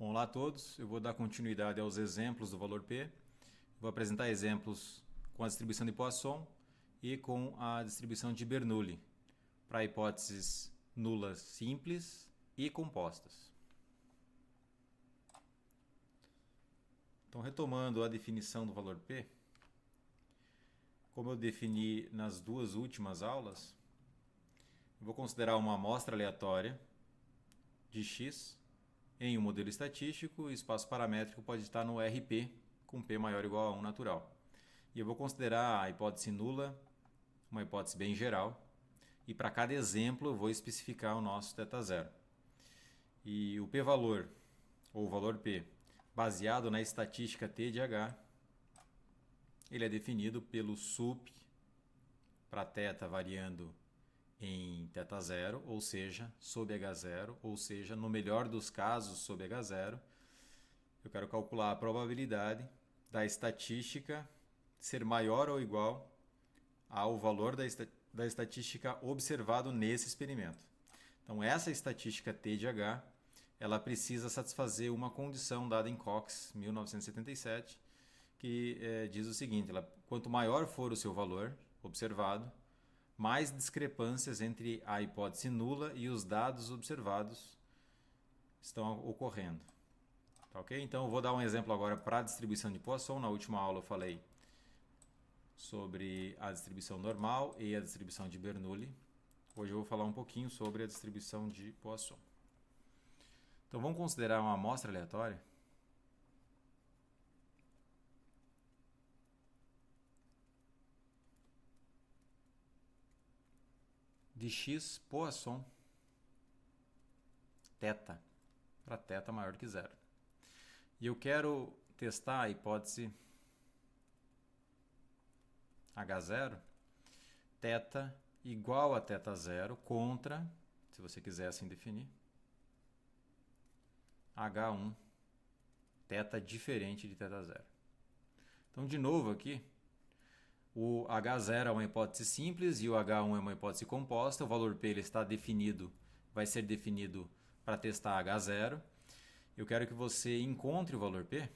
Olá a todos, eu vou dar continuidade aos exemplos do valor P. Vou apresentar exemplos com a distribuição de Poisson e com a distribuição de Bernoulli para hipóteses nulas simples e compostas. Então, retomando a definição do valor P, como eu defini nas duas últimas aulas, eu vou considerar uma amostra aleatória de x em um modelo estatístico. O espaço paramétrico pode estar no RP, com P maior ou igual a 1 natural. E eu vou considerar a hipótese nula, uma hipótese bem geral, e para cada exemplo eu vou especificar o nosso θ0. E o p-valor, ou o valor P, baseado na estatística T de H, ele é definido pelo sup para θ variando em θ0, ou seja, sob H0, ou seja, no melhor dos casos, sob H0. Eu quero calcular a probabilidade da estatística ser maior ou igual ao valor da estatística observado nesse experimento. Então, essa estatística T de H, ela precisa satisfazer uma condição dada em Cox, 1977, que diz o seguinte: quanto maior for o seu valor observado, mais discrepâncias entre a hipótese nula e os dados observados estão ocorrendo. Tá, ok? Então eu vou dar um exemplo agora para a distribuição de Poisson. Na última aula eu falei sobre a distribuição normal e a distribuição de Bernoulli. Hoje eu vou falar um pouquinho sobre a distribuição de Poisson. Então vamos considerar uma amostra aleatória. De x Poisson θ, para θ maior que zero. E eu quero testar a hipótese H0, θ igual a θ0 contra, se você quiser assim definir, H1, θ diferente de θ0. Então, de novo aqui, o H0 é uma hipótese simples e o H1 é uma hipótese composta. O valor P ele está definido, vai ser definido para testar H0. Eu quero que você encontre o valor P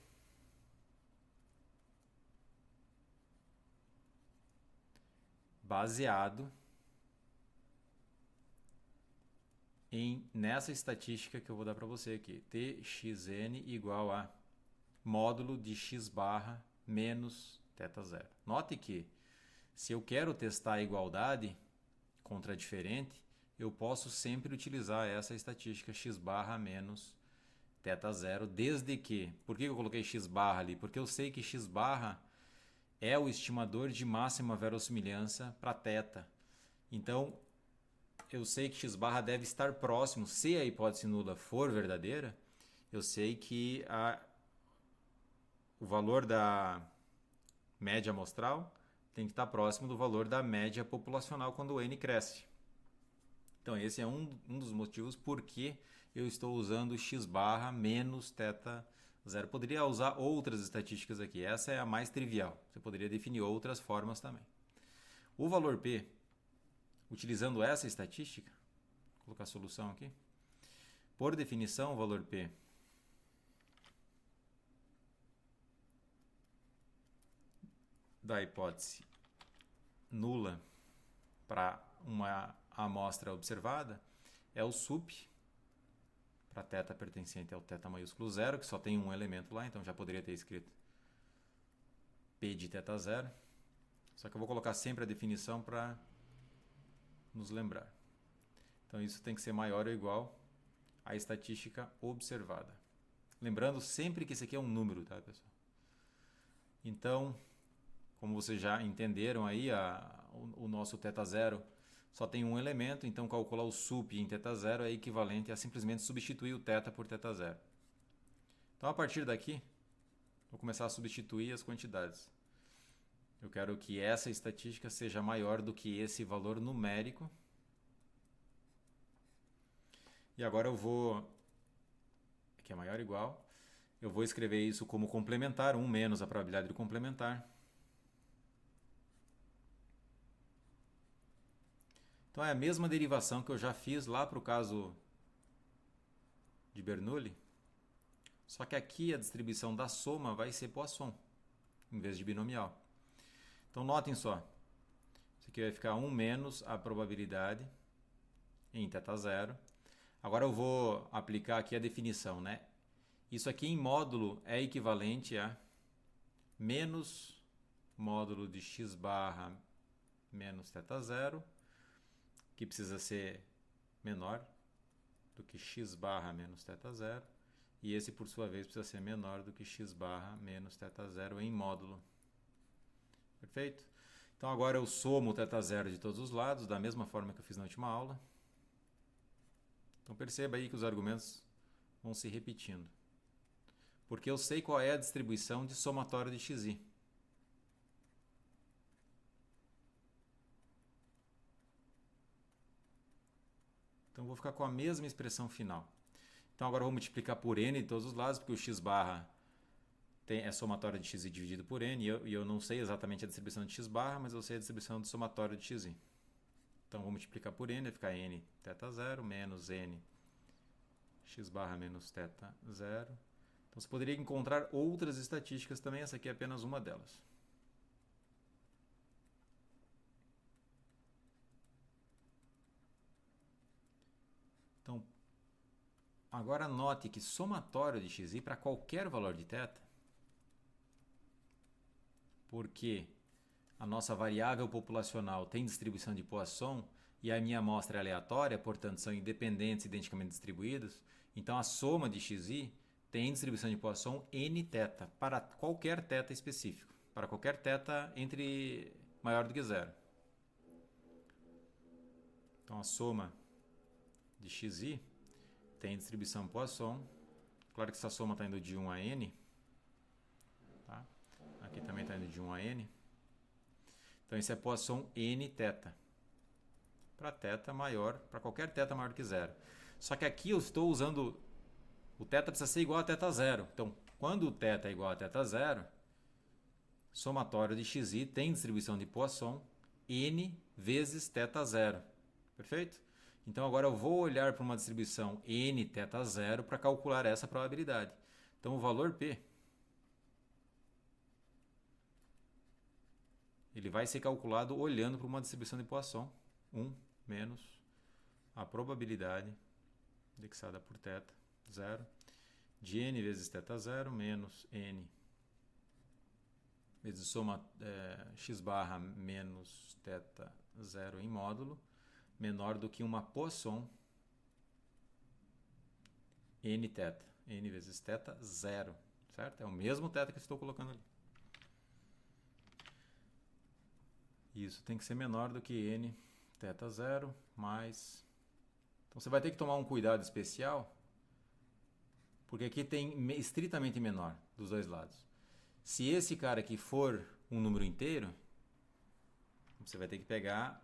baseado nessa estatística que eu vou dar para você aqui. Txn igual a módulo de x barra menos θ0. Note que se eu quero testar a igualdade contra a diferente, eu posso sempre utilizar essa estatística x barra menos θ0, desde que... Por que eu coloquei x barra ali? Porque eu sei que x barra é o estimador de máxima verossimilhança para θ. Então, eu sei que x barra deve estar próximo. Se a hipótese nula for verdadeira, eu sei que o valor da média amostral tem que estar próximo do valor da média populacional quando o n cresce. Então esse é um dos motivos por que eu estou usando x barra menos θ0. Poderia usar outras estatísticas aqui, essa é a mais trivial. Você poderia definir outras formas também. O valor P, utilizando essa estatística, vou colocar a solução aqui. Por definição, o valor P da hipótese nula para uma amostra observada é o sup para θ pertencente ao θ maiúsculo 0, que só tem um elemento lá, então já poderia ter escrito P de θ0. Só que eu vou colocar sempre a definição para nos lembrar. Então isso tem que ser maior ou igual à estatística observada. Lembrando sempre que isso aqui é um número, tá, pessoal? Então, como vocês já entenderam aí, o nosso θ0 só tem um elemento, então calcular o sup em θ0 é equivalente a simplesmente substituir o θ por θ0. Então, a partir daqui, vou começar a substituir as quantidades. Eu quero que essa estatística seja maior do que esse valor numérico. E agora eu vou, que é maior ou igual, eu vou escrever isso como complementar, 1 menos a probabilidade do complementar. Então é a mesma derivação que eu já fiz lá para o caso de Bernoulli, Só que aqui a distribuição da soma vai ser Poisson, em vez de binomial. Então notem só, isso aqui vai ficar 1 menos a probabilidade em θ0. Agora eu vou aplicar aqui a definição, né? Isso aqui em módulo é equivalente a menos módulo de x barra menos θ0, que precisa ser menor do que x barra menos θ0, e esse por sua vez precisa ser menor do que x barra menos θ0 em módulo. Perfeito? Então agora eu somo o θ0 de todos os lados, da mesma forma que eu fiz na última aula. Então perceba aí que os argumentos vão se repetindo. Porque eu sei qual é a distribuição de somatório de xi. Então eu vou ficar com a mesma expressão final. Então agora eu vou multiplicar por n de todos os lados, porque o x barra é somatório de xi dividido por n, e eu não sei exatamente a distribuição de x barra, mas eu sei a distribuição do somatório de xi. Então vou multiplicar por n, vai ficar n θ0 menos n x barra menos θ0. Então você poderia encontrar outras estatísticas também, essa aqui é apenas uma delas. Então, agora note que somatório de xi para qualquer valor de θ, porque a nossa variável populacional tem distribuição de Poisson e a minha amostra é aleatória, portanto são independentes identicamente distribuídos, então a soma de xi tem distribuição de Poisson nθ para qualquer θ específico, para qualquer θ entre maior do que zero. Então a soma de xi tem distribuição Poisson. Claro que essa soma está indo de 1 a n. Tá? Aqui também está indo de 1 a n. Então esse é Poisson nθ. Para θ maior, para qualquer θ maior do que zero. Só que aqui eu estou usando... O θ precisa ser igual a θ0. Então, quando o θ é igual a θ0, somatório de xi tem distribuição de Poisson n vezes θ0. Perfeito? Então agora eu vou olhar para uma distribuição nθ0 para calcular essa probabilidade. Então o valor P ele vai ser calculado olhando para uma distribuição de Poisson. 1 menos a probabilidade indexada por θ, 0, de n vezes θ0 menos n vezes soma x barra menos θ0 em módulo, menor do que uma Poisson nθ, n vezes θ0, certo? É o mesmo θ que eu estou colocando ali. Isso tem que ser menor do que n θ0 mais... Então você vai ter que tomar um cuidado especial, porque aqui tem estritamente menor dos dois lados. Se esse cara aqui for um número inteiro, você vai ter que pegar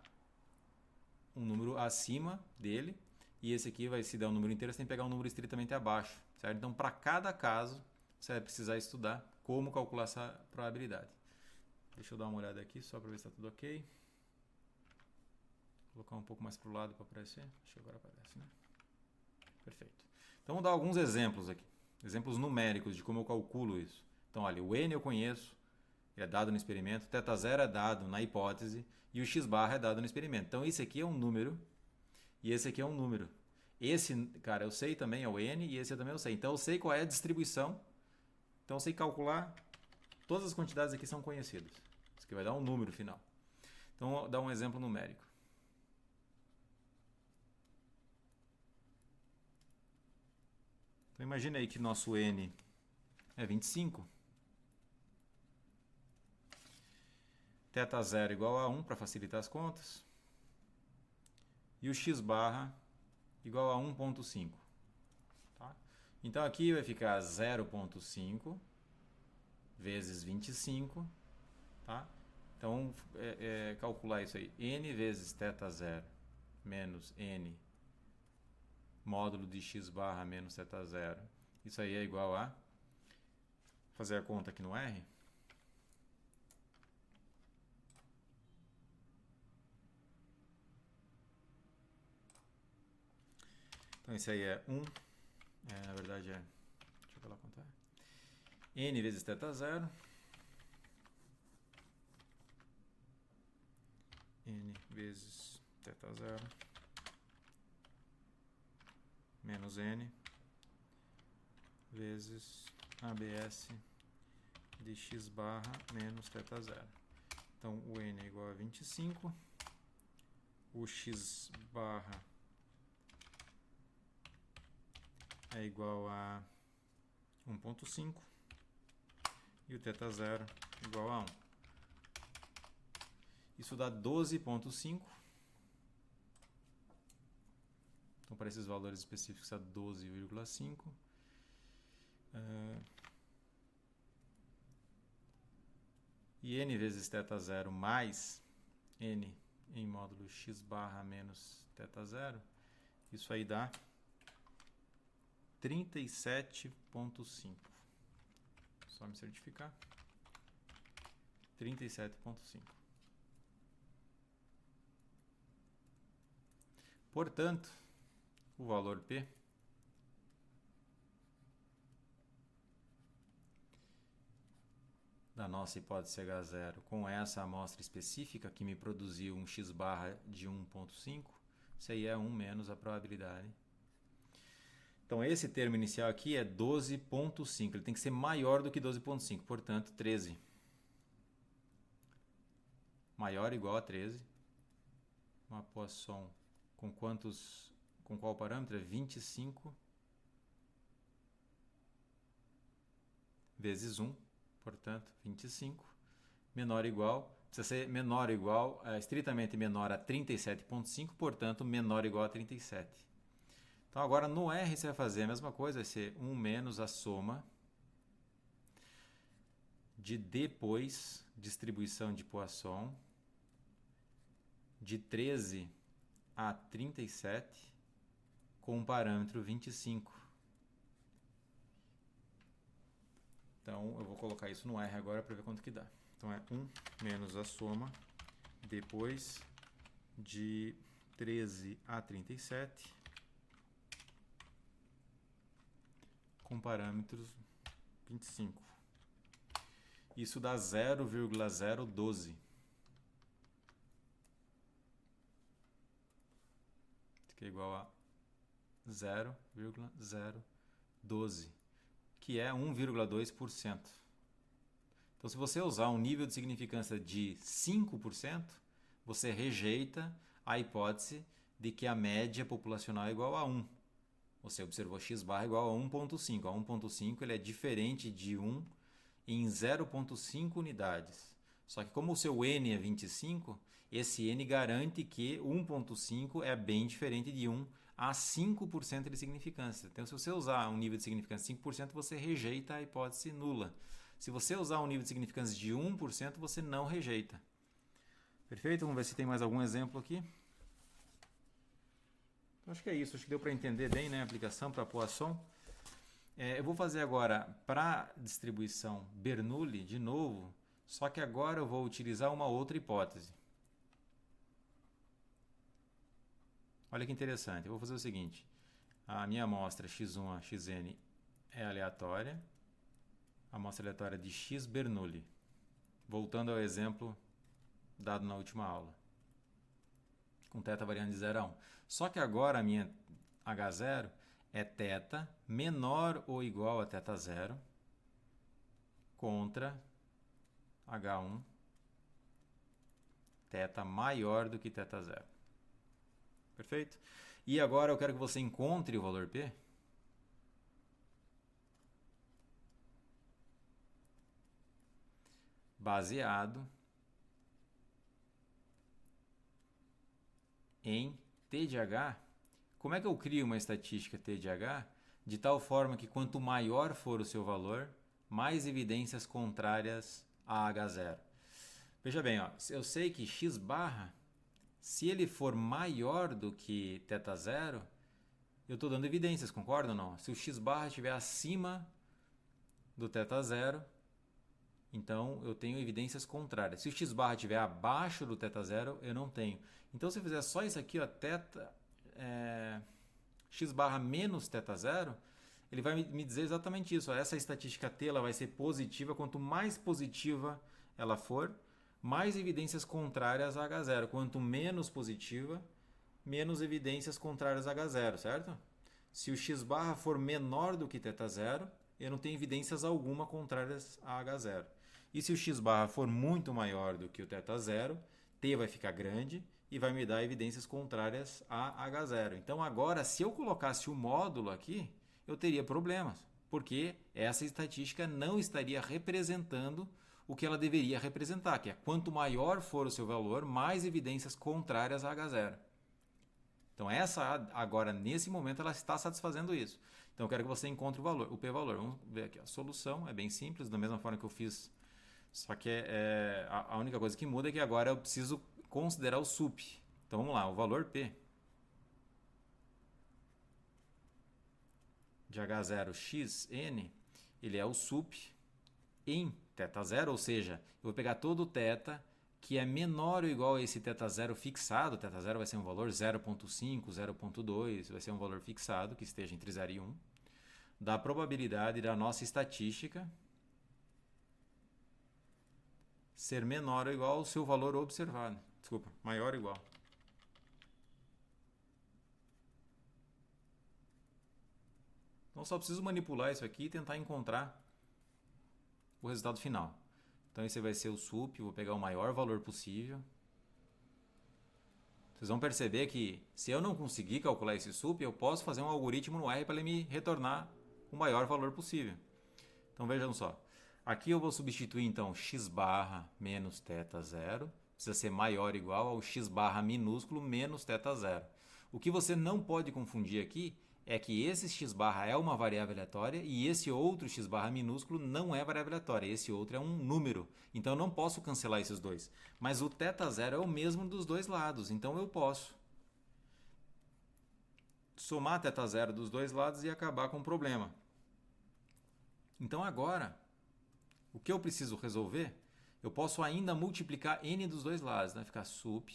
um número acima dele, e esse aqui vai se dar um número inteiro, você tem que pegar um número estritamente abaixo, certo? Então, para cada caso, você vai precisar estudar como calcular essa probabilidade. Deixa eu dar uma olhada aqui, só para ver se está tudo ok. Vou colocar um pouco mais para o lado para aparecer. Acho que agora aparece, né? Perfeito. Então, vou dar alguns exemplos aqui. Exemplos numéricos de como eu calculo isso. Então, olha, o n eu conheço, é dado no experimento, θ0 é dado na hipótese e o x barra é dado no experimento. Então, esse aqui é um número e esse aqui é um número. Esse, cara, eu sei também é o n e esse eu também eu sei. Então, eu sei qual é a distribuição. Então, eu sei calcular. Todas as quantidades aqui são conhecidas. Isso aqui vai dar um número final. Então, vou dar um exemplo numérico. Então, imagine aí que nosso n é 25. θ0 igual a 1 para facilitar as contas. E o x barra igual a 1,5. Tá? Então aqui vai ficar 0,5 vezes 25. Tá? Então, calcular isso aí. N vezes θ0 menos n módulo de x barra menos θ0. Isso aí é igual a... Fazer a conta aqui no R. Então, esse aí é 1. Na verdade, deixa eu deixa eu ver lá quanto é. N vezes θ0. N vezes θ0 menos N vezes ABS de x barra menos θ0. Então, o N é igual a 25, o x barra é igual a 1,5 e o θ0 igual a 1. Isso dá 12,5. Então, para esses valores específicos, dá 12,5. E N vezes θ0 mais N em módulo x barra menos θ0, isso aí dá 37,5. Só me certificar. 37,5. Portanto, o valor P da nossa hipótese H0 com essa amostra específica que me produziu um x barra de 1,5, isso aí é 1 menos a probabilidade. Então, esse termo inicial aqui é 12,5. Ele tem que ser maior do que 12,5, portanto, 13. Maior ou igual a 13. Uma Poisson com qual parâmetro? É 25 vezes 1, portanto, 25. Menor ou igual, precisa ser menor ou igual, estritamente menor a 37,5, portanto, menor ou igual a 37. Então, agora no R você vai fazer a mesma coisa, vai ser 1 menos a soma de depois distribuição de Poisson de 13 a 37 com o parâmetro 25. Então, eu vou colocar isso no R agora para ver quanto que dá. Então, é 1 menos a soma depois de 13 a 37 com parâmetros 25. Isso dá 0,012. Que é igual a 0,012, que é 1,2%. Então, se você usar um nível de significância de 5%, você rejeita a hipótese de que a média populacional é igual a 1. Você observou x barra igual a 1,5. A 1,5 ele é diferente de 1 em 0,5 unidades. Só que como o seu N é 25, esse N garante que 1,5 é bem diferente de 1 a 5% de significância. Então, se você usar um nível de significância de 5%, você rejeita a hipótese nula. Se você usar um nível de significância de 1%, você não rejeita. Perfeito? Vamos ver se tem mais algum exemplo aqui. Acho que é isso. Acho que deu para entender bem, né, a aplicação para Poisson. Eu vou fazer agora para distribuição Bernoulli de novo, só que agora eu vou utilizar uma outra hipótese. Olha que interessante. Eu vou fazer o seguinte. A minha amostra x1 a xn é aleatória. A amostra aleatória de x Bernoulli. Voltando ao exemplo dado na última aula. Com θ variando de 0 a 1. Só que agora a minha H0 é θ menor ou igual a θ0 contra H1 θ maior do que θ0. Perfeito? E agora eu quero que você encontre o valor P. Baseado em T de H. Como é que eu crio uma estatística T de H de tal forma que quanto maior for o seu valor, mais evidências contrárias a H0? Veja bem, ó, eu sei que x barra, se ele for maior do que θ0, eu estou dando evidências, concorda ou não? Se o x barra estiver acima do θ0, então eu tenho evidências contrárias. Se o x barra estiver abaixo do θ0, eu não tenho. Então, se eu fizer só isso aqui, ó, x barra menos θ0, ele vai me dizer exatamente isso. Ó, essa estatística T ela vai ser positiva. Quanto mais positiva ela for, mais evidências contrárias a H0. Quanto menos positiva, menos evidências contrárias a H0, certo? Se o x barra for menor do que θ0, eu não tenho evidências alguma contrárias a H0. E se o x barra for muito maior do que o θ0, T vai ficar grande e vai me dar evidências contrárias a H0. Então agora, se eu colocasse o módulo aqui, eu teria problemas, porque essa estatística não estaria representando o que ela deveria representar, que é quanto maior for o seu valor, mais evidências contrárias a H0. Então essa agora, nesse momento, ela está satisfazendo isso. Então eu quero que você encontre o valor, o p-valor. Vamos ver aqui. A solução é bem simples, da mesma forma que eu fiz, só que a única coisa que muda é que agora eu preciso considerar o sup. Então vamos lá, o valor P de H0xn, ele é o sup em θ0, ou seja, eu vou pegar todo o θ que é menor ou igual a esse θ0 fixado. θ0 vai ser um valor 0.5, 0.2, vai ser um valor fixado que esteja entre 0 e 1, da probabilidade da nossa estatística ser menor ou igual ao seu valor observado. Desculpa, maior ou igual. Então só preciso manipular isso aqui e tentar encontrar o resultado final. Então esse vai ser o sup, vou pegar o maior valor possível. Vocês vão perceber que se eu não conseguir calcular esse sup, eu posso fazer um algoritmo no R para ele me retornar o maior valor possível. Então vejam só. Aqui eu vou substituir então x barra menos θ0. Precisa ser maior ou igual ao x barra minúsculo menos θ0. O que você não pode confundir aqui é que esse x barra é uma variável aleatória e esse outro x barra minúsculo não é variável aleatória. Esse outro é um número. Então eu não posso cancelar esses dois. Mas o θ0 é o mesmo dos dois lados. Então eu posso somar θ0 dos dois lados e acabar com o problema. Então agora, o que eu preciso resolver, eu posso ainda multiplicar n dos dois lados, né? Ficar sup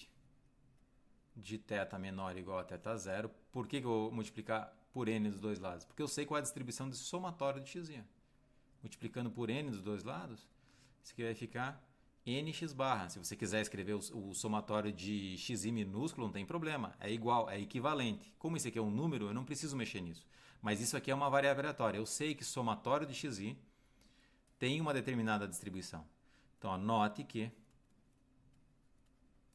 de θ menor ou igual a θ0. Por que eu vou multiplicar por n dos dois lados? Porque eu sei qual é a distribuição desse somatório de x. Multiplicando por n dos dois lados, isso aqui vai ficar nx barra. Se você quiser escrever o somatório de xi minúsculo, não tem problema. É igual, é equivalente. Como esse aqui é um número, eu não preciso mexer nisso. Mas isso aqui é uma variável aleatória. Eu sei que somatório de xi tem uma determinada distribuição. Então, anote que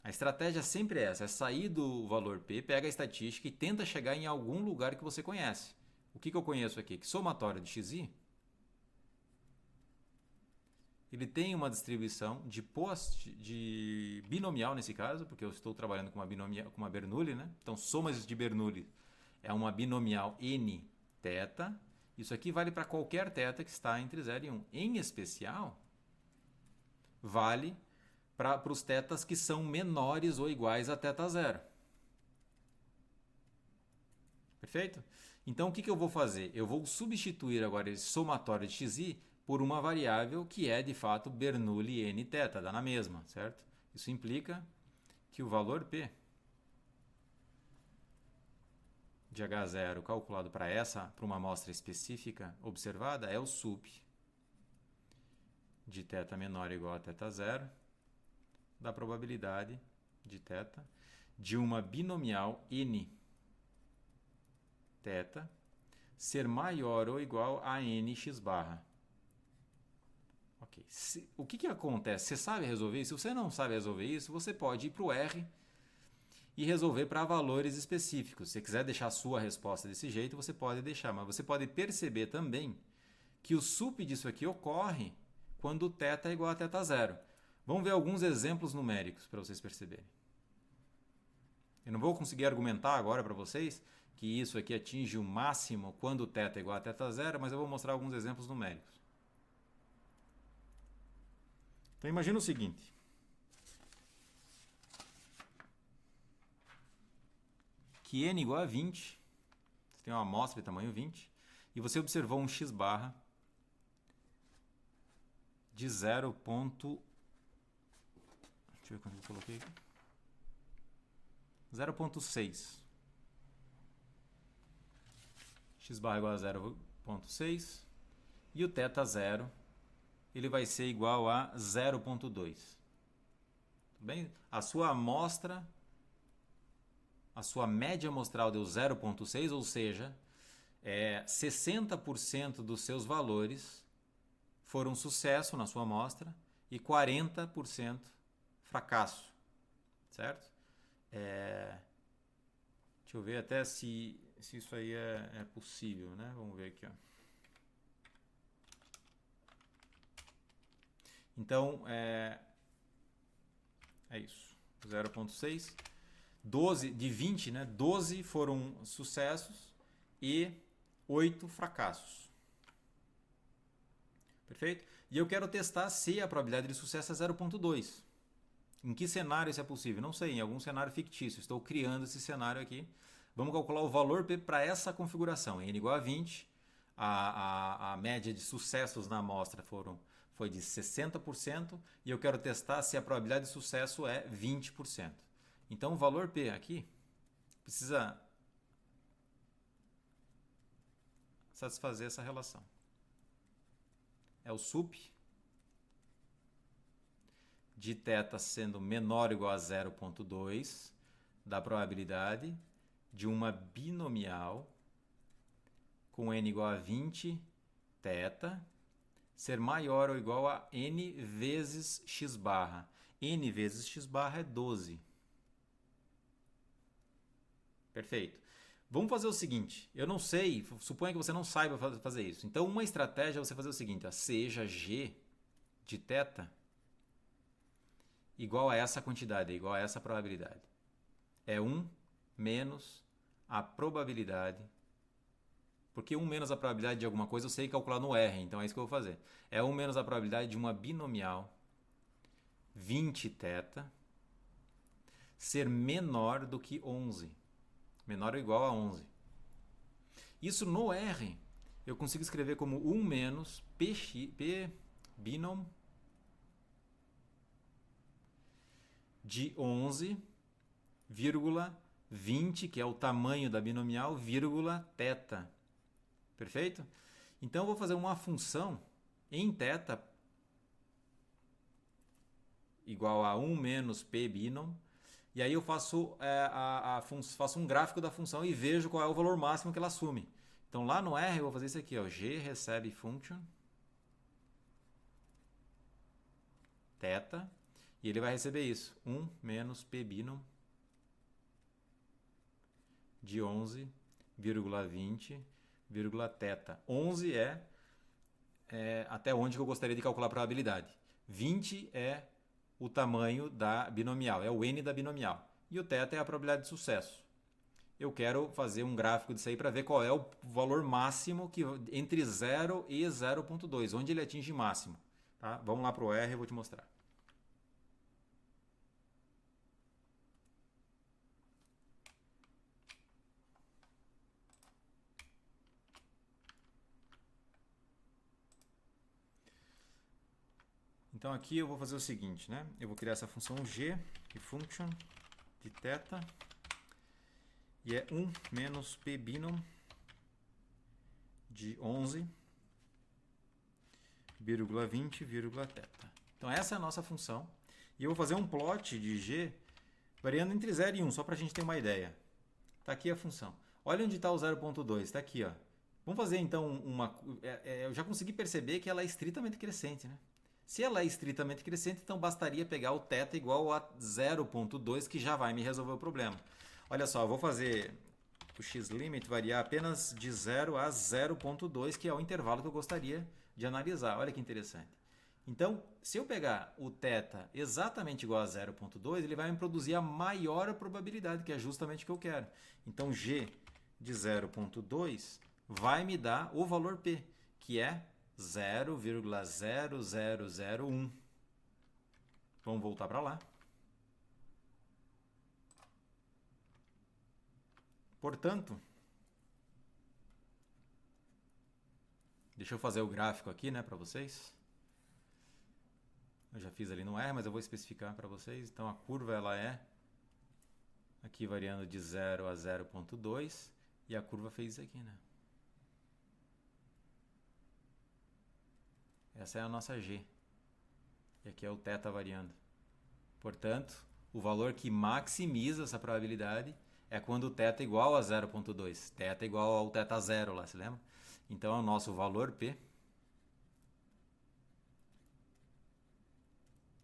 a estratégia sempre é essa, é sair do valor P, pega a estatística e tenta chegar em algum lugar que você conhece. O que eu conheço aqui? Que somatório de xi, ele tem uma distribuição de binomial nesse caso, porque eu estou trabalhando com uma Bernoulli, né? Então, somas de Bernoulli é uma binomial n θ. Isso aqui vale para qualquer θ que está entre 0 e 1. Em especial, vale para os θs que são menores ou iguais a θ0. Perfeito? Então, o que eu vou fazer? Eu vou substituir agora esse somatório de xi por uma variável que é, de fato, Bernoulli n θ. Dá na mesma, certo? Isso implica que o valor P de H0 calculado para uma amostra específica observada é o sup de θ menor ou igual a θ0 da probabilidade de θ de uma binomial n θ ser maior ou igual a nx barra. Ok. O que acontece? Você sabe resolver isso? Se você não sabe resolver isso, você pode ir para o R e resolver para valores específicos. Se você quiser deixar a sua resposta desse jeito, você pode deixar, mas você pode perceber também que o sup disso aqui ocorre quando θ é igual a θ0. Vamos ver alguns exemplos numéricos para vocês perceberem. Eu não vou conseguir argumentar agora para vocês que isso aqui atinge o máximo quando θ é igual a θ0, mas eu vou mostrar alguns exemplos numéricos. Então imagina o seguinte. Que n igual a 20, você tem uma amostra de tamanho 20, e você observou um x barra de 0. Deixa eu ver quanto eu coloquei aqui. 0,6. X barra igual a 0. 0,6 e o θ 0 ele vai ser igual a 0,2. Bem, a sua amostra, a sua média amostral deu 0,6, ou seja, 60% dos seus valores foram sucesso na sua amostra e 40% fracasso, certo? Deixa eu ver até se isso aí é possível, né? Vamos ver aqui, ó. Então, é isso. 0,6. 12 de 20, né? 12 foram sucessos e 8 fracassos. Perfeito? E eu quero testar se a probabilidade de sucesso é 0,2. Em que cenário isso é possível? Não sei, em algum cenário fictício. Estou criando esse cenário aqui. Vamos calcular o valor P para essa configuração. N igual a 20. A média de sucessos na amostra foi de 60%. E eu quero testar se a probabilidade de sucesso é 20%. Então o valor P aqui precisa satisfazer essa relação. É o sup de θ sendo menor ou igual a 0,2 da probabilidade de uma binomial com n igual a 20 θ ser maior ou igual a n vezes x barra. N vezes x barra é 12. Perfeito. Vamos fazer o seguinte, eu não sei, suponha que você não saiba fazer isso. Então uma estratégia é você fazer o seguinte, ó, seja g de θ igual a essa quantidade, igual a essa probabilidade. É 1 menos a probabilidade, porque 1 menos a probabilidade de alguma coisa eu sei calcular no R, então é isso que eu vou fazer. É 1 menos a probabilidade de uma binomial 20 θ ser menor do que 11. Menor ou igual a 11. Isso no R eu consigo escrever como 1 menos P binom de 11,20, que é o tamanho da binomial, vírgula θ. Perfeito? Então eu vou fazer uma função em θ igual a 1 menos P binom. E aí eu faço, faço um gráfico da função e vejo qual é o valor máximo que ela assume. Então lá no R eu vou fazer isso aqui, ó, g recebe function θ e ele vai receber isso, 1 menos P binom de 11,20, θ. 11 é até onde que eu gostaria de calcular a probabilidade. 20 é o tamanho da binomial, é o n da binomial. E o θ é a probabilidade de sucesso. Eu quero fazer um gráfico disso aí para ver qual é o valor máximo que, entre 0 e 0,2, onde ele atinge máximo. Tá? Vamos lá para o R, eu vou te mostrar. Então aqui eu vou fazer o seguinte, né? Eu vou criar essa função g, que function de θ, e é 1 menos P binom de 11,20, θ. Então essa é a nossa função. E eu vou fazer um plot de g variando entre 0 e 1, só para a gente ter uma ideia. Está aqui a função. Olha onde está o 0,2, está aqui, ó. Vamos fazer então uma... eu já consegui perceber que ela é estritamente crescente, né? Se ela é estritamente crescente, então bastaria pegar o θ igual a 0,2, que já vai me resolver o problema. Olha só, eu vou fazer o x-limit variar apenas de 0 a 0,2, que é o intervalo que eu gostaria de analisar. Olha que interessante. Então, se eu pegar o θ exatamente igual a 0,2, ele vai me produzir a maior probabilidade, que é justamente o que eu quero. Então, g de 0,2 vai me dar o valor P, que é 0,0001. Vamos voltar para lá. Portanto, deixa eu fazer o gráfico aqui, né, para vocês. Eu já fiz ali no R, mas eu vou especificar para vocês. Então a curva ela é aqui variando de 0 a 0,2 e a curva fez isso aqui, né? Essa é a nossa G. E aqui é o θ variando. Portanto, o valor que maximiza essa probabilidade é quando o θ é igual a 0,2. θ é igual ao θ0 lá, se lembra? Então, é o nosso valor P.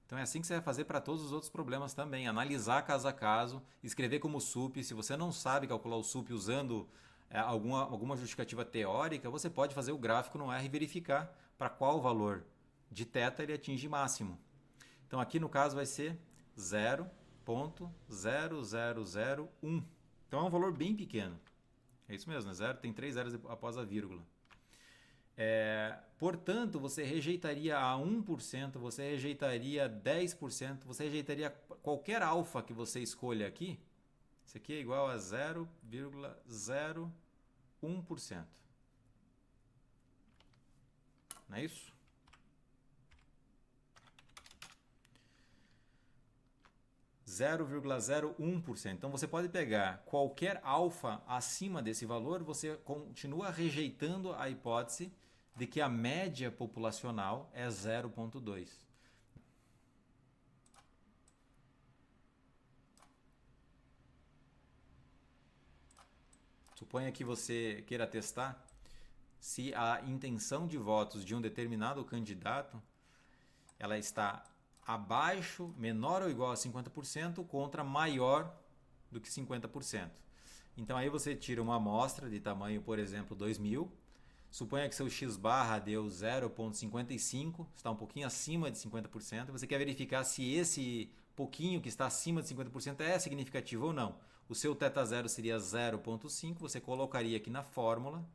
Então é assim que você vai fazer para todos os outros problemas também. Analisar caso a caso, escrever como SUP. Se você não sabe calcular o SUP usando alguma justificativa teórica, você pode fazer o gráfico no R e verificar para qual valor de θ ele atinge máximo. Então aqui no caso vai ser 0,0001. Então é um valor bem pequeno. É isso mesmo, né? Zero, tem 3 zeros após a vírgula. Portanto, você rejeitaria a 1%, você rejeitaria 10%, você rejeitaria qualquer alfa que você escolha aqui. Isso aqui é igual a 0,01%. Não é isso? Zero 0,01%. Então você pode pegar qualquer alfa acima desse valor, você continua rejeitando a hipótese de que a média populacional é 0,2. Suponha que você queira testar se a intenção de votos de um determinado candidato ela está abaixo, menor ou igual a 50% contra maior do que 50%. Então aí você tira uma amostra de tamanho, por exemplo, 2000. Suponha que seu x barra deu 0,55, está um pouquinho acima de 50%. Você quer verificar se esse pouquinho que está acima de 50% é significativo ou não. O seu θ0 seria 0,5, você colocaria aqui na fórmula,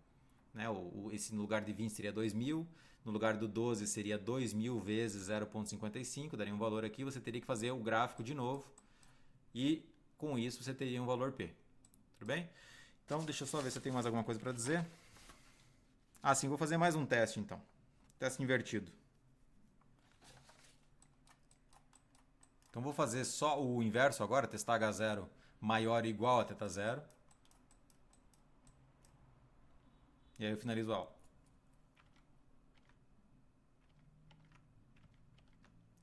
né? Esse no lugar de 20 seria 2000, no lugar do 12 seria 2000 vezes 0,55, daria um valor aqui, você teria que fazer o gráfico de novo e com isso você teria um valor P. Tudo bem? Então deixa eu só ver se eu tenho mais alguma coisa para dizer. Sim, vou fazer mais um teste então. Teste invertido. Então vou fazer só o inverso agora, testar H0 maior ou igual a θ0. E aí eu finalizo a aula.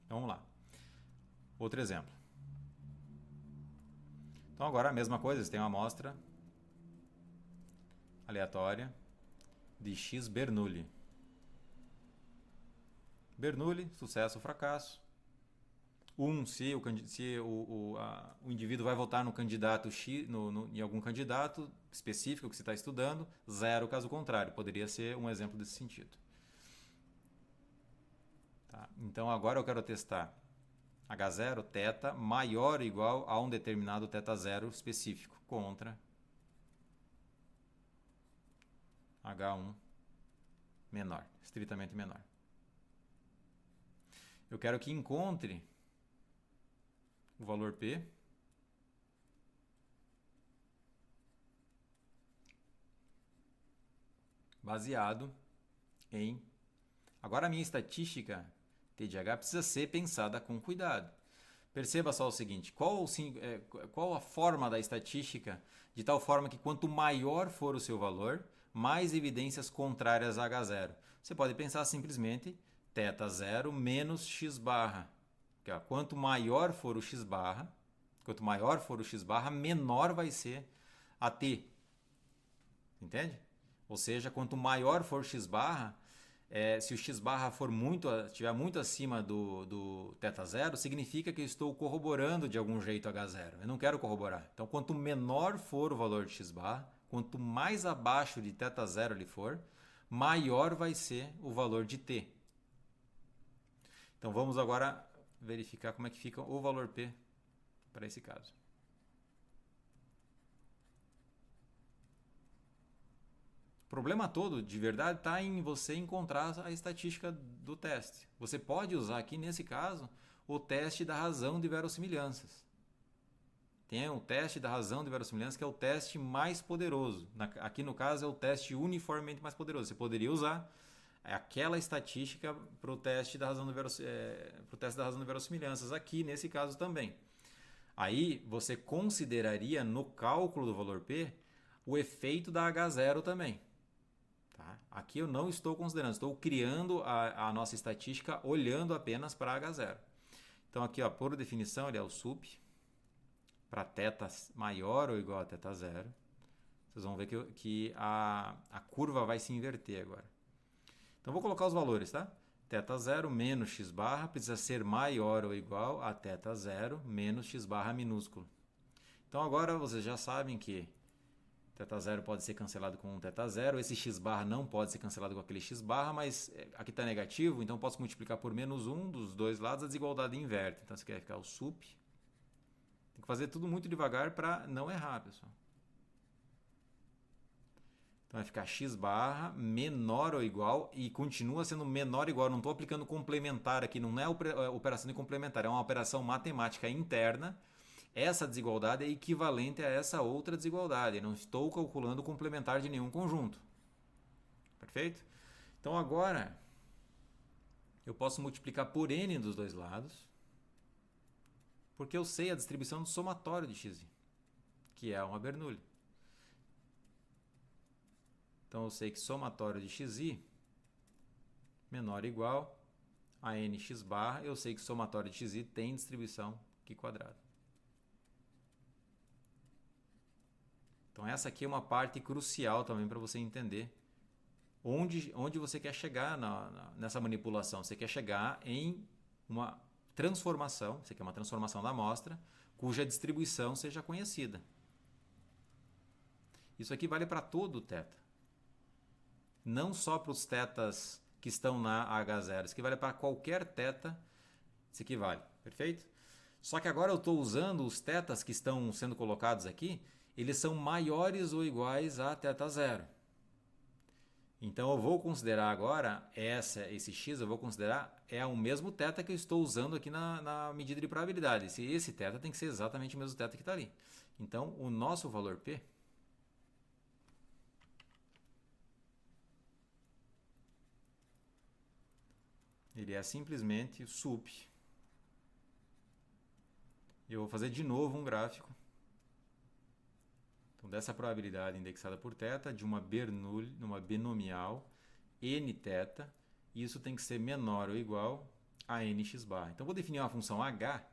Então vamos lá. Outro exemplo. Então agora a mesma coisa, você tem uma amostra aleatória de X Bernoulli. Bernoulli, sucesso ou fracasso. Se o indivíduo vai votar no candidato X, em algum candidato específico que você está estudando, 0 caso contrário. Poderia ser um exemplo desse sentido. Tá? Então agora eu quero testar H0, θ, maior ou igual a um determinado θ0 específico contra H1 menor, estritamente menor. Eu quero que encontre o valor P baseado em... Agora a minha estatística TDH precisa ser pensada com cuidado. Perceba só o seguinte, qual a forma da estatística de tal forma que quanto maior for o seu valor, mais evidências contrárias a H0. Você pode pensar simplesmente θ0 menos x barra. Quanto maior for o x barra, menor vai ser a t. Entende? Ou seja, quanto maior for x barra, se o x barra estiver muito acima do θ0, significa que eu estou corroborando de algum jeito H0. Eu não quero corroborar. Então, quanto menor for o valor de x barra, quanto mais abaixo de θ0 ele for, maior vai ser o valor de t. Então, vamos agora verificar como é que fica o valor P para esse caso. O problema todo, de verdade, está em você encontrar a estatística do teste. Você pode usar aqui, nesse caso, o teste da razão de verossimilhanças. Tem o teste da razão de verossimilhança, que é o teste mais poderoso. Aqui, no caso, é o teste uniformemente mais poderoso. Você poderia usar aquela estatística para o teste da razão de verossimilhanças. Aqui, nesse caso, também. Aí, você consideraria, no cálculo do valor P, o efeito da H0 também. Tá? Aqui eu não estou considerando, estou criando a nossa estatística olhando apenas para H0. Então aqui, ó, por definição, ele é o sup para θ maior ou igual a θ0. Vocês vão ver que a curva vai se inverter agora. Então vou colocar os valores, tá? θ0 menos x barra precisa ser maior ou igual a θ0 menos x barra minúsculo. Então agora vocês já sabem que θ0 pode ser cancelado com um θ0, esse x barra não pode ser cancelado com aquele x barra, mas aqui está negativo, então posso multiplicar por menos 1 dos dois lados, a desigualdade inverte. Então isso aqui vai ficar o sup. Tem que fazer tudo muito devagar para não errar, pessoal. Então vai ficar x barra menor ou igual e continua sendo menor ou igual. Não estou aplicando complementar aqui, não é operação de complementar, é uma operação matemática interna. Essa desigualdade é equivalente a essa outra desigualdade. Eu não estou calculando o complementar de nenhum conjunto. Perfeito? Então agora eu posso multiplicar por n dos dois lados, porque eu sei a distribuição do somatório de xi, que é uma Bernoulli. Então eu sei que somatório de xi menor ou igual a nx barra. Eu sei que somatório de xi tem distribuição Q quadrado. Então essa aqui é uma parte crucial também para você entender onde você quer chegar nessa manipulação. Você quer chegar em uma transformação, você quer uma transformação da amostra, cuja distribuição seja conhecida. Isso aqui vale para todo o θ. Não só para os θs que estão na H0, isso aqui vale para qualquer θ, isso aqui vale, perfeito? Só que agora eu estou usando os θs que estão sendo colocados aqui, eles são maiores ou iguais a θ0. Então eu vou considerar agora esse x, eu vou considerar o mesmo θ que eu estou usando aqui na medida de probabilidade. Esse θ tem que ser exatamente o mesmo θ que está ali. Então o nosso valor P ele é simplesmente sup. Eu vou fazer de novo um gráfico. Então, dessa probabilidade indexada por θ, de uma Bernoulli, numa binomial, nθ, isso tem que ser menor ou igual a nx barra. Então, vou definir uma função h.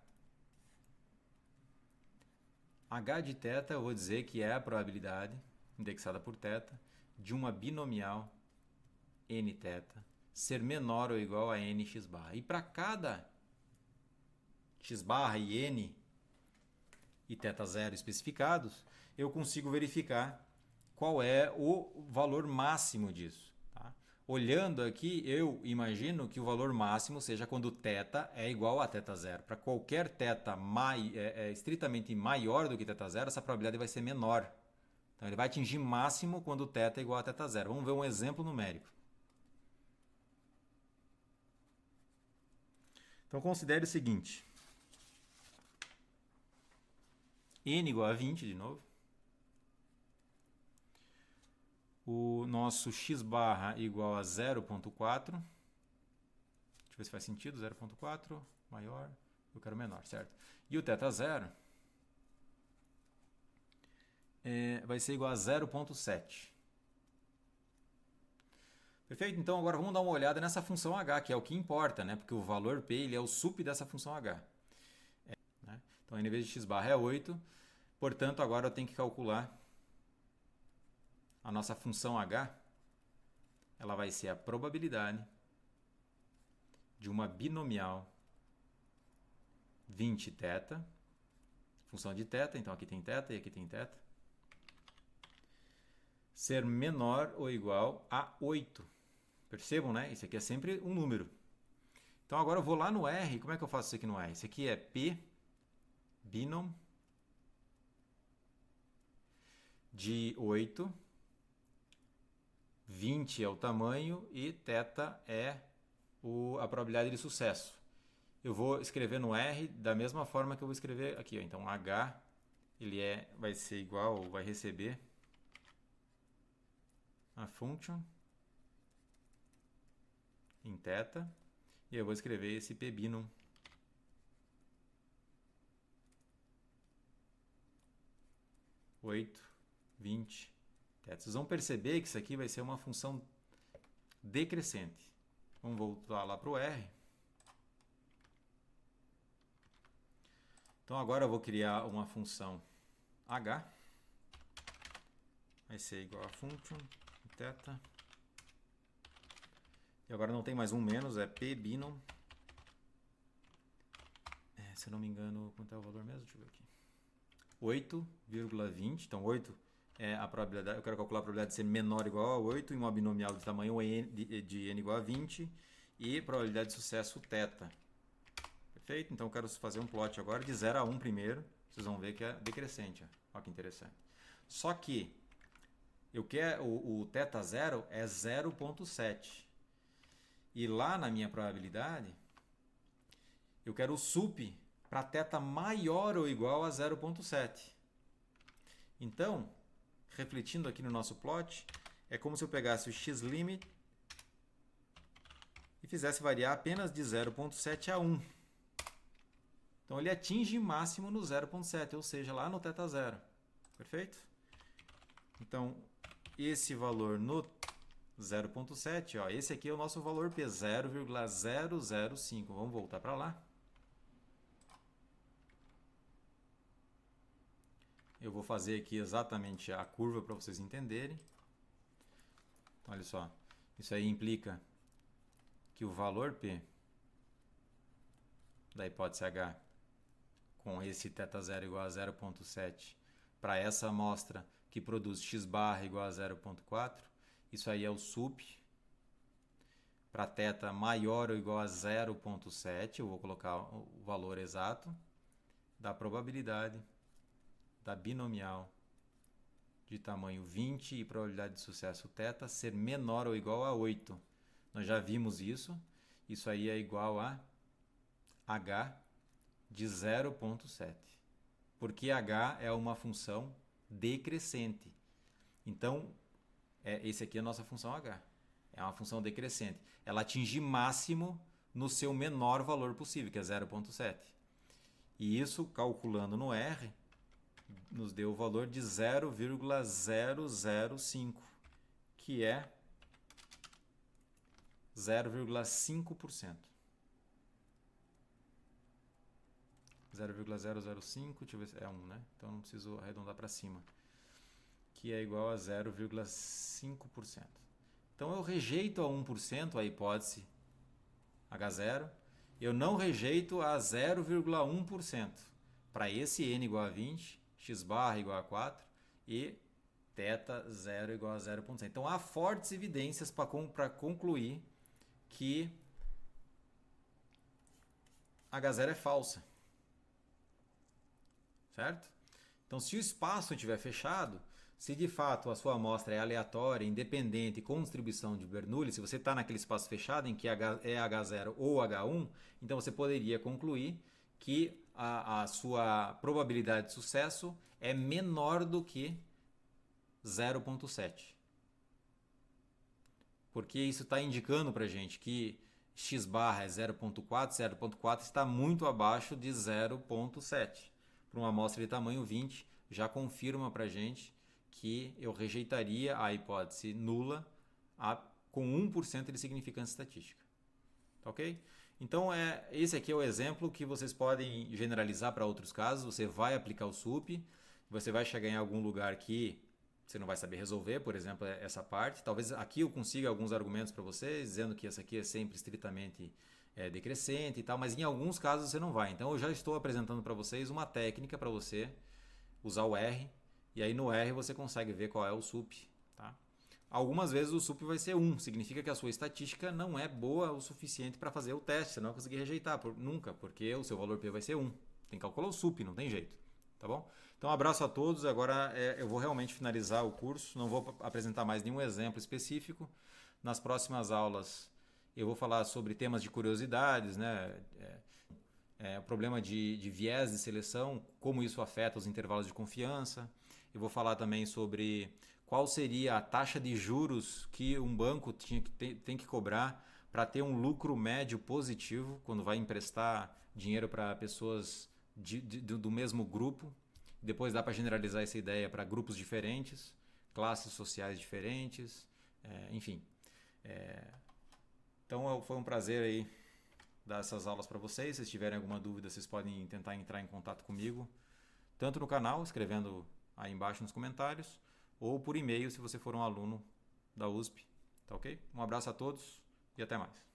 H de θ, eu vou dizer que é a probabilidade indexada por θ de uma binomial nθ ser menor ou igual a nx barra. E para cada x barra e n e θ0 especificados, eu consigo verificar qual é o valor máximo disso. Tá? Olhando aqui, eu imagino que o valor máximo seja quando θ é igual a θ0. Para qualquer θ estritamente maior do que θ0, essa probabilidade vai ser menor. Então, ele vai atingir máximo quando θ é igual a θ0. Vamos ver um exemplo numérico. Então, considere o seguinte. N igual a 20, de novo. O nosso x barra igual a 0,4. Deixa eu ver se faz sentido. 0,4 maior, eu quero menor, certo? E o θ0 vai ser igual a 0,7. Perfeito? Então agora vamos dar uma olhada nessa função h, que é o que importa, né? Porque o valor P ele é o sup dessa função h. Né? Então n vezes x barra é 8. Portanto, agora eu tenho que calcular a nossa função h. Ela vai ser a probabilidade de uma binomial 20θ, função de θ, então aqui tem θ e aqui tem θ, ser menor ou igual a 8. Percebam, né? Isso aqui é sempre um número. Então agora eu vou lá no R. Como é que eu faço isso aqui no R? Isso aqui é P binom de 8. 20 é o tamanho e θ é a probabilidade de sucesso. Eu vou escrever no R da mesma forma que eu vou escrever aqui. Ó. Então H ele vai ser igual, ou vai receber a function em θ, e eu vou escrever esse P binom (8, 20 θ. Vocês vão perceber que isso aqui vai ser uma função decrescente. Vamos voltar lá para o R. Então agora eu vou criar uma função h. Vai ser igual a function θ. E agora não tem mais um menos, é p binom. Se eu não me engano, quanto é o valor mesmo? Deixa eu ver aqui. 8,20. Então 8 é a probabilidade. Eu quero calcular a probabilidade de ser menor ou igual a 8 em uma binomial de tamanho de n igual a 20 e probabilidade de sucesso θ. Perfeito? Então eu quero fazer um plot agora de 0 a 1 primeiro. Vocês vão ver que é decrescente. Olha que interessante. Só que eu quero, o θ0 é 0,7. E lá na minha probabilidade, eu quero o sup para θ maior ou igual a 0,7. Então, refletindo aqui no nosso plot, é como se eu pegasse o x-limit e fizesse variar apenas de 0,7 a 1. Então, ele atinge máximo no 0,7, ou seja, lá no θ0. Perfeito? Então, esse valor no 0,7, ó, esse aqui é o nosso valor P, 0,005. Vamos voltar para lá. Eu vou fazer aqui exatamente a curva para vocês entenderem. Então, olha só, isso aí implica que o valor P da hipótese H com esse θ0 igual a 0,7 para essa amostra que produz x barra igual a 0,4, isso aí é o sup para θ maior ou igual a 0,7, eu vou colocar o valor exato da probabilidade da binomial de tamanho 20 e probabilidade de sucesso θ ser menor ou igual a 8. Nós já vimos isso. Isso aí é igual a h de 0,7. Porque h é uma função decrescente. Então, esse aqui é a nossa função h. É uma função decrescente. Ela atinge máximo no seu menor valor possível, que é 0,7. E isso, calculando no R, nos deu o valor de 0,005, que é 0,5%. 0,005, deixa eu ver se é 1, né? Então não preciso arredondar para cima. Que é igual a 0,5%. Então eu rejeito a 1% a hipótese H0. Eu não rejeito a 0,1% para esse n igual a 20, x barra igual a 4 e θ0 igual a 0,7. Então há fortes evidências para concluir que H0 é falsa. Certo? Então se o espaço estiver fechado, se de fato a sua amostra é aleatória, independente, com distribuição de Bernoulli, se você está naquele espaço fechado em que é H0 ou H1, então você poderia concluir que a sua probabilidade de sucesso é menor do que 0,7. Porque isso está indicando para a gente que x barra é 0,4, 0,4 está muito abaixo de 0,7. Para uma amostra de tamanho 20, já confirma para a gente que eu rejeitaria a hipótese nula com 1% de significância estatística. Ok? Então, esse aqui é o exemplo que vocês podem generalizar para outros casos. Você vai aplicar o SUP, você vai chegar em algum lugar que você não vai saber resolver, por exemplo, essa parte. Talvez aqui eu consiga alguns argumentos para vocês, dizendo que essa aqui é sempre estritamente decrescente e tal, mas em alguns casos você não vai. Então, eu já estou apresentando para vocês uma técnica para você usar o R, e aí no R você consegue ver qual é o SUP. Tá? Algumas vezes o SUP vai ser 1, significa que a sua estatística não é boa o suficiente para fazer o teste, você não vai conseguir rejeitar nunca, porque o seu valor P vai ser 1. Tem que calcular o SUP, não tem jeito. Tá bom? Então, um abraço a todos. Agora eu vou realmente finalizar o curso, não vou apresentar mais nenhum exemplo específico. Nas próximas aulas eu vou falar sobre temas de curiosidades, né? O problema de viés de seleção, como isso afeta os intervalos de confiança. Eu vou falar também sobre qual seria a taxa de juros que um banco tem que cobrar para ter um lucro médio positivo quando vai emprestar dinheiro para pessoas do mesmo grupo. Depois dá para generalizar essa ideia para grupos diferentes, classes sociais diferentes, enfim. Então foi um prazer aí dar essas aulas para vocês. Se tiverem alguma dúvida, vocês podem tentar entrar em contato comigo, tanto no canal, escrevendo aí embaixo nos comentários, ou por e-mail se você for um aluno da USP. Tá ok? Um abraço a todos e até mais.